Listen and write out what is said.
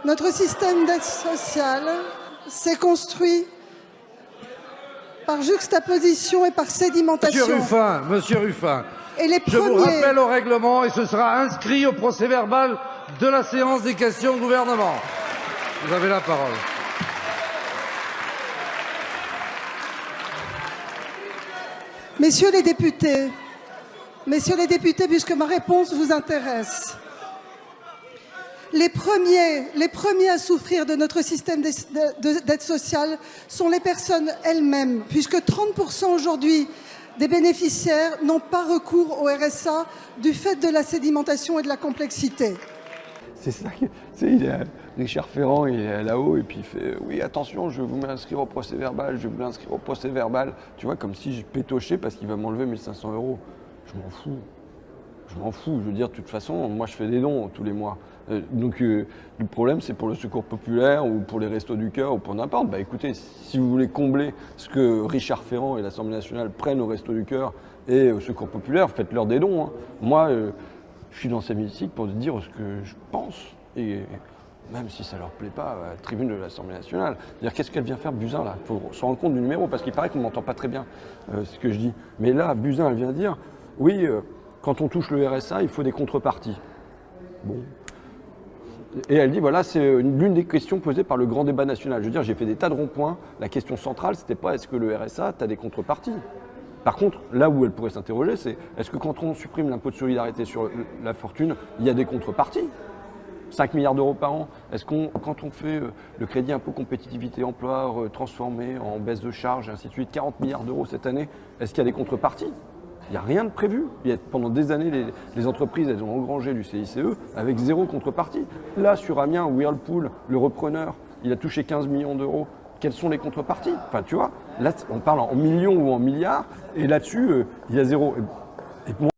Notre système d'aide sociale s'est construit par juxtaposition et par sédimentation. Monsieur Ruffin, Et les je vous premiers... rappelle au règlement et ce sera inscrit au procès-verbal de la séance des questions au gouvernement. Vous avez la parole. Messieurs les députés, puisque ma réponse vous intéresse, les premiers à souffrir de notre système d'aide sociale sont les personnes elles-mêmes, puisque 30% aujourd'hui des bénéficiaires n'ont pas recours au RSA du fait de la sédimentation et de la complexité. C'est ça que, Richard Ferrand, il est là-haut et puis il fait oui, attention, je vais vous inscrire au procès verbal, je vais vous inscrire au procès verbal. Tu vois, comme si je pétochais parce qu'il va m'enlever 1 500 €. Je m'en fous. Je m'en fous. Je veux dire, de toute façon, moi, je fais des dons tous les mois. Donc, le problème, c'est pour le Secours populaire ou pour les Restos du Cœur ou pour n'importe. Bah, écoutez, si vous voulez combler ce que Richard Ferrand et l'Assemblée nationale prennent au Restos du Cœur et au Secours populaire, faites-leur des dons. Hein. Moi, je suis dans cet hémicycle pour dire ce que je pense. Et même si ça ne leur plaît pas, à la tribune de l'Assemblée nationale. C'est-à-dire, qu'est-ce qu'elle vient faire, Buzyn, là? Il faut se rendre compte du numéro, parce qu'il paraît qu'on ne m'entend pas très bien ce que je dis. Mais là, Buzyn, elle vient dire, oui, quand on touche le RSA, il faut des contreparties. Bon. Et elle dit, voilà, c'est l'une des questions posées par le grand débat national. Je veux dire, j'ai fait des tas de ronds-points. La question centrale, c'était pas est-ce que le RSA, tu as des contreparties? Par contre, là où elle pourrait s'interroger, c'est est-ce que quand on supprime l'impôt de solidarité sur la fortune, il y a des contreparties? 5 milliards d'euros par an. Est-ce qu'on, quand on fait le crédit impôt compétitivité emploi transformé en baisse de charges et ainsi de suite, 40 milliards d'euros cette année, est-ce qu'il y a des contreparties? Il n'y a rien de prévu. Pendant des années, les entreprises, elles ont engrangé du CICE avec 0 contrepartie. Là, sur Amiens, Whirlpool, le repreneur, il a touché 15 millions d'euros. Quelles sont les contreparties? Enfin, tu vois, là, on parle en millions ou en milliards, et là-dessus, il y a 0. Et pour